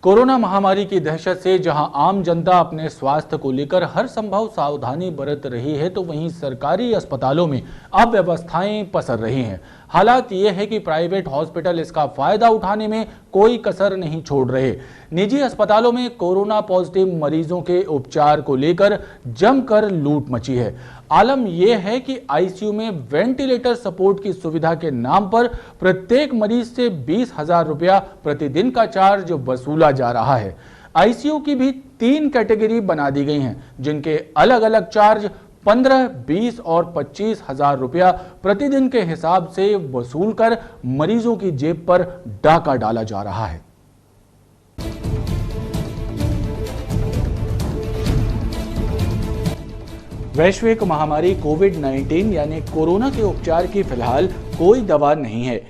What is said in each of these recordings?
Corona महामारी की दहशत से जहां आम जनता अपने स्वास्थ्य को लेकर हर संभव सावधानी बरत रही है, तो वहीं सरकारी अस्पतालों में अव्यवस्थाएं पसर रही हैं। हालात ये है कि प्राइवेट हॉस्पिटल इसका फायदा उठाने में कोई कसर नहीं छोड़ रहे। निजी अस्पतालों में कोरोना पॉजिटिव मरीजों के उपचार को लेकर जमकर लूट मची है। आलम यह है कि आईसीयू में वेंटिलेटर सपोर्ट की सुविधा के नाम पर प्रत्येक मरीज से 20,000 रुपया प्रतिदिन का चार्ज वसूला जा रहा है। आईसीयू की भी 3 कैटेगरी बना दी गई हैं, जिनके अलग अलग चार्ज 15, 20 और 25,000 रुपया प्रतिदिन के हिसाब से वसूल कर मरीजों की जेब पर डाका डाला जा रहा है। वैश्विक महामारी कोविड-19 यानी कोरोना के उपचार की फिलहाल कोई दवा नहीं है।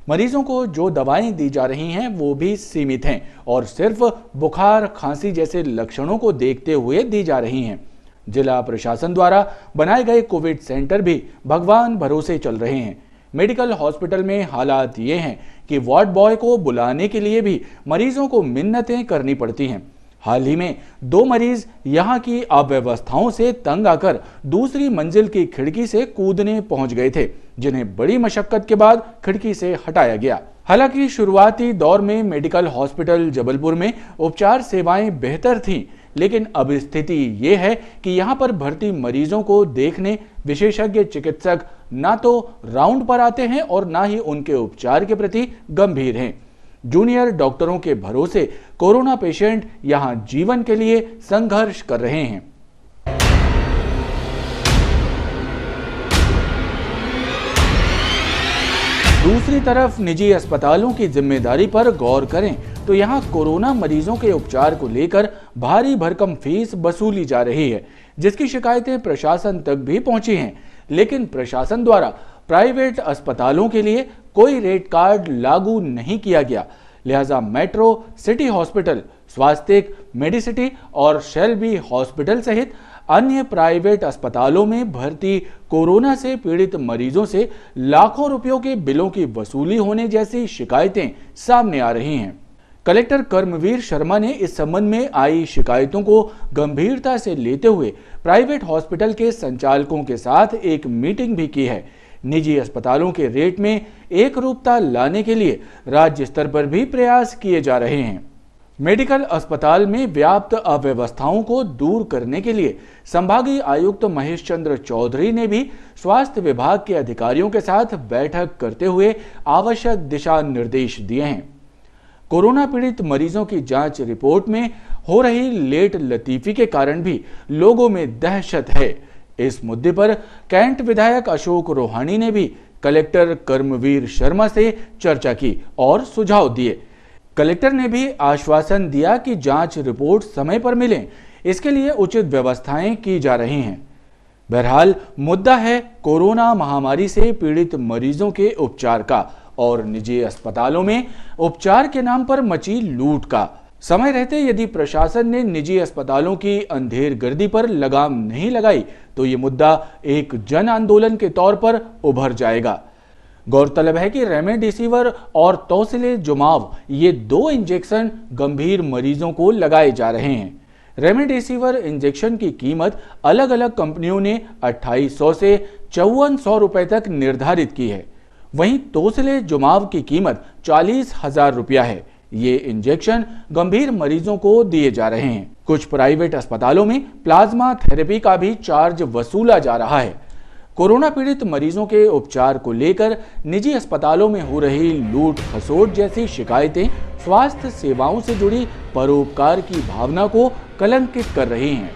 मरीजों को जो दवाएं दी जा रही हैं वो भी सीमित हैं और सिर्फ बुखार, खांसी जैसे लक्षणों को देखते हुए दी जा रही हैं। जिला प्रशासन द्वारा बनाए गए कोविड सेंटर भी भगवान भरोसे चल रहे हैं। मेडिकल हॉस्पिटल में हालात ये हैं कि वार्ड बॉय को बुलाने के लिए भी मरीजों को मिन्नतें करनी पड़ती हैं। हाल ही में 2 मरीज यहां की अव्यवस्थाओं से तंग आकर दूसरी मंजिल की खिड़की से कूदने पहुंच गए थे, जिन्हें बड़ी मशक्कत के बाद खिड़की से हटाया गया। हालांकि शुरुआती दौर में मेडिकल हॉस्पिटल जबलपुर में उपचार सेवाएं बेहतर थीं, लेकिन अब स्थिति ये है कि यहां पर भर्ती मरीजों को देखने विशेषज्ञ चिकित्सक ना तो राउंड पर आते हैं और ना ही उनके उपचार के प्रति गंभीर हैं। जूनियर डॉक्टरों के भरोसे कोरोना पेशेंट यहां जीवन के लिए संघर्ष कर रहे हैं। दूसरी तरफ निजी अस्पतालों की जिम्मेदारी पर गौर करें तो यहां कोरोना मरीजों के उपचार को लेकर भारी भरकम फीस वसूली जा रही है, जिसकी शिकायतें प्रशासन तक भी पहुंची हैं। लेकिन प्रशासन द्वारा प्राइवेट अस्पतालों के लिए कोई रेट कार्ड लागू नहीं किया गया, लिहाजा मेट्रो, सिटी हॉस्पिटल, स्वास्तिक, मेडिसिटी और शेल्बी हॉस्पिटल सहित अन्य प्राइवेट अस्पतालों में भर्ती कोरोना से पीड़ित मरीजों से लाखों रुपयों के बिलों की वसूली होने जैसी शिकायतें सामने आ रही हैं। कलेक्टर कर्मवीर शर्मा ने इस संबंध में आई शिकायतों को गंभीरता से लेते हुए प्राइवेट हॉस्पिटल के संचालकों के साथ एक मीटिंग भी की है। निजी अस्पतालों के रेट में एक रूपता लाने के लिए राज्य स्तर पर भी प्रयास किए जा रहे हैं। मेडिकल अस्पताल में व्याप्त अव्यवस्थाओं को दूर करने के लिए संभागीय आयुक्त महेश चंद्र चौधरी ने भी स्वास्थ्य विभाग के अधिकारियों के साथ बैठक करते हुए आवश्यक दिशा निर्देश दिए हैं। कोरोना पीड़ित मरीजों की जांच रिपोर्ट में हो रही लेट लतीफी के कारण भी लोगों में दहशत है। इस मुद्दे पर कैंट विधायक अशोक रोहानी ने भी कलेक्टर कर्मवीर शर्मा से चर्चा की और सुझाव दिए। कलेक्टर ने भी आश्वासन दिया कि जांच रिपोर्ट समय पर मिले, इसके लिए उचित व्यवस्थाएं की जा रही हैं। बहरहाल मुद्दा है कोरोना महामारी से पीड़ित मरीजों के उपचार का और निजी अस्पतालों में उपचार के नाम पर मची लूट का। समय रहते यदि प्रशासन ने निजी अस्पतालों की अंधेरगर्दी पर लगाम नहीं लगाई तो ये मुद्दा एक जन आंदोलन के तौर पर उभर जाएगा। गौरतलब है कि रेमडेसिविर और टोसिलिजुमाब ये 2 इंजेक्शन गंभीर मरीजों को लगाए जा रहे हैं। रेमडेसिविर इंजेक्शन की कीमत अलग अलग कंपनियों ने 2800 से 5400 रुपए तक निर्धारित की है। वहीं टोसिलिजुमाब की कीमत 40,000 रुपया है। ये इंजेक्शन गंभीर मरीजों को दिए जा रहे हैं। कुछ प्राइवेट अस्पतालों में प्लाज्मा थेरेपी का भी चार्ज वसूला जा रहा है। कोरोना पीड़ित मरीजों के उपचार को लेकर निजी अस्पतालों में हो रही लूट खसोट जैसी शिकायतें स्वास्थ्य सेवाओं से जुड़ी परोपकार की भावना को कलंकित कर रही हैं।